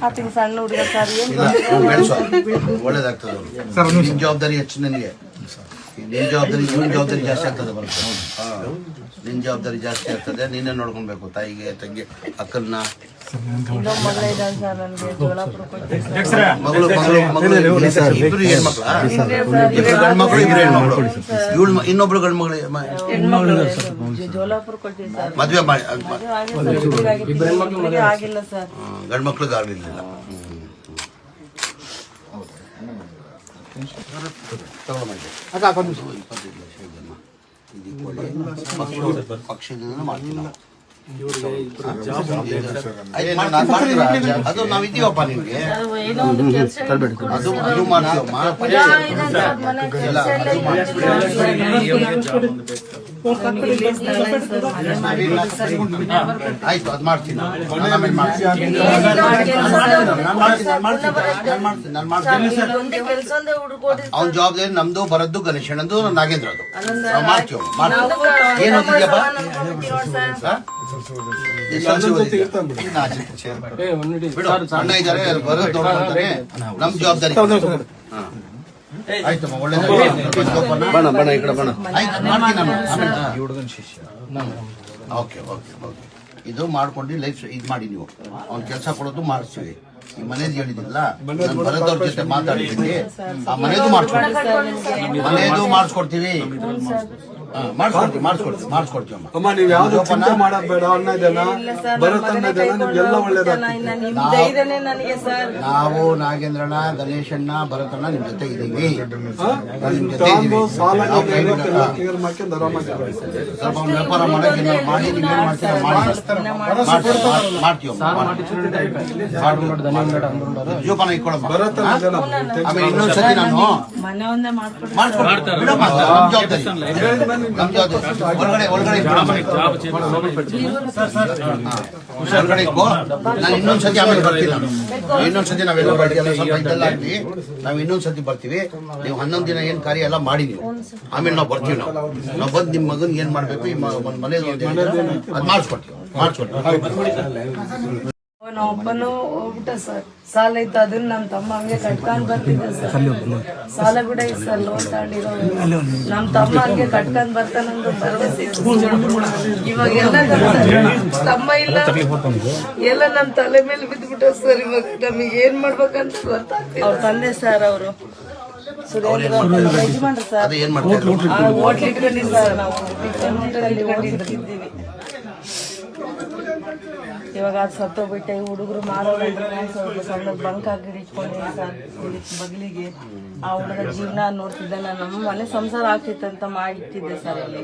ಆತಗೆ ಸಣ್ಣ ಹುಡುಗ ಸರ್ ಒಳ್ಳೇದಾಗ್ತದೆ. ನಿನ್ ಜವಾಬ್ದಾರಿ ಹೆಚ್ಚು ನನಗೆ. ನಿನ್ ಜವಾಬ್ದಾರಿ ಇವನ್ ಜವಾಬ್ದಾರಿ ಜಾಸ್ತಿ ಆಗ್ತದೆ ಬರುತ್ತೆ. ನಿನ್ ಜವಾಬ್ದಾರಿ ಜಾಸ್ತಿ ಆಗ್ತದೆ. ನೀನೇ ನೋಡ್ಕೊಬೇಕು ತಾಯಿಗೆ, ತಂಗಿ, ಅಕ್ಕನ್ನ. ಮಗಳ ಇದ್ದಾಳೆ ಸರ್ ನನಗೆ ಜೋಳಾಪುರ ಮಗಳು ಇಬ್ರು ಹೆಣ್ಮಕ್ಳ, ಇಬ್ರು ಗಂಡು ಮಕ್ಕಳು, ಇಬ್ರು ಹೆಣ್ಮಕ್ಳು. ಇನ್ನೊಬ್ಳು ಗಂಡು ಮಗಳು ಜೋಳಾಪುರ ಕೊಟ್ಟಿವಿ ಸರ್. ಮದ್ವೆ ಮಾಡಿ ಆಗಿಲ್ಲ ಸರ್. ಗಂಡು ಮಕ್ಳಿಗೆ ಆಗಲಿಲ್ಲ. ಪಕ್ಷದಿಂದ ಮಾಡ್ತಿಲ್ಲ. ಅದು ನಾವಿದ್ದೀವಪ್ಪ ನಿಮ್ಗೆ. ಅದು ಮಾಡ್ತೀವಮ್ಮ. ಆಯ್ತು, ಅದು ಮಾಡ್ತೀನಿ. ಅವ್ನ ಜವಾಬ್ದಾರಿ ನಮ್ದು, ಬರದ್ದು ಗಣೇಶನಂದು, ನಾಗೇಂದ್ರದು. ನಾವು ಮಾಡ್ತೀವಿ. ಏನು ಓದಿದ್ಯಪ್ಪ? ಅಣ್ಣ ಇದ್ದಾರೆ, ಬರೋದು ನೋಡ್ಕೊಂತಾರೆ. ನಮ್ ಜವಾಬ್ದಾರಿ. ಆಯ್ತಮ್ಮ, ಒಳ್ಳೇದು. Okay okay okay. ಇದು ಮಾಡ್ಕೊಂಡು ಲೈಫ್ ಇದು ಮಾಡಿ. ನೀವು ಅವ್ನ ಕೆಲಸ ಕೊಡೋದು ಮಾಡಿಸ್ತೀವಿ. ಈ ಮನೇದು ಹೇಳಿದಿಲ್ಲ, ಬರೋದವ್ರ ಜೊತೆ ಮಾತಾಡಿದ್ದೀನಿ. ಆ ಮನೇದು ಮಾಡಿಸ್ಕೊಡ್ತೀವಿ. ಮಾಡಿಸ್ಕೊಡ್ತೀವಮ್ಮ. ನೀವು ಯಾವ್ದು ಚಿಂತೆ ಮಾಡೋದ್ ಬೇಡ. ಅನ್ನೋದೇನ ಬರುತ್ತನ್ನೋದೇನ ನಿಮ್ಗೆಲ್ಲ ಒಳ್ಳೇದಾಗ್ತದೆ. ನಾವು ನಾಗೇಂದ್ರಣ್ಣ, ಗಣೇಶಣ್ಣ, ಭರತಣ್ಣ ನಿಮ್ ಜೊತೆ ಇದೀವಿ. ಸಾಲ ಸ್ವಲ್ಪ ವ್ಯಾಪಾರ ಮಾಡಕ್ಕೆ ಮಾಡಿ. ನೀವೇನ್ ಮಾಡ್ತೀರಾ ಜೋಪಾನ ಇಟ್ಕೊಳಮ್ಮ. ಆಮೇಲೆ ಇನ್ನೊಂದ್ಸತಿ ನಾನು ಹೊರಗಡೆ ನಾನು ಇನ್ನೊಂದ್ಸತಿ ಆಮೇಲೆ ಬರ್ತೀನಿ. ಇನ್ನೊಂದ್ಸತಿ ನಾವೆಲ್ಲ ಬರ್ತೀವಿ. ಸ್ವಲ್ಪ ಇದೆಲ್ಲ ಆಗ್ಲಿ, ನಾವ್ ಇನ್ನೊಂದ್ಸತಿ ಬರ್ತೀವಿ. ನೀವು 11 ದಿನ ಏನ್ ಕಾರ್ಯ ಎಲ್ಲ ಮಾಡಿ ನೀವು, ಆಮೇಲೆ ನಾವು ಬರ್ತೀವಿ. ನಾವು ಬಂದು ನಿಮ್ ಮಗನ್ ಏನ್ ಮಾಡ್ಬೇಕು, ಈ ಮನೇಲಿ ಅದ್ ಮಾಡಿಸ್ಕೊಡ್ತೀವಿ. ನಾವೊಬ್ಬನು ಹೋಗ್ಬಿಟ್ಟ ಸರ್. ಸಾಲ ಇತ್ತು, ಅದನ್ನ ನಮ್ ತಮ್ಮ ಹಂಗೆ ಕಟ್ಕೊಂಡ್ ಬರ್ತಿದ್ದ ಸರ್. ಸಾಲ ಕೂಡ ಇತ್ತು ಸರ್, ಲೋನ್ ತಗೊಂಡಿರೋ. ನಮ್ ತಮ್ಮ ಹಂಗೆ ಕಟ್ಕೊಂಡ್ ಬರ್ತಾನಂದು ಭರವಸೆ ಇತ್ತು. ಇವಾಗ ಎಲ್ಲ ತಮ್ಮ ಇಲ್ಲ, ಎಲ್ಲ ನಮ್ ತಲೆ ಮೇಲೆ ಬಿದ್ದ್ಬಿಟ್ಟ ಸರ್. ಇವಾಗ ನಮಗೆ ಏನ್ ಮಾಡ್ಬೇಕಂತ ಗೊತ್ತಾಗ್ತಿಲ್ಲ. ಅವ್ರ ತಂದೆ ಸರ್, ಅವರು ಸುರೇಂದ್ರ ಯಜಮಾನ್ರು ಸರ್. ಹೋಟ್ಲ್ ಇಟ್ಕೊಂಡಿದ್ದೀವಿ ಸರ್. ನಾವು ಇಟ್ಕೊಂಡಿದ್ದೀವಿ. ಇವಾಗ ಅದು ಸತ್ತೋಗ್ಬಿಟ್ಟೆ. ಹುಡುಗರು ಮಾರೋದು ಸಣ್ಣ ಬಂಕ್ ಹಾಕಿ ಇಟ್ಕೊಂಡಿದ್ದೆ ಸರ್ ಬಗ್ಲಿಗೆ. ಆ ಹುಡುಗ ಜೀವನ ನೋಡ್ತಿದ್ದೆ. ನಮ್ಮ ಮನೆ ಸಂಸಾರ ಆಗ್ತಿತ್ತಂತ ಮಾಡಿಟ್ಟಿದ್ದೆ ಸರ್ ಇಲ್ಲಿ.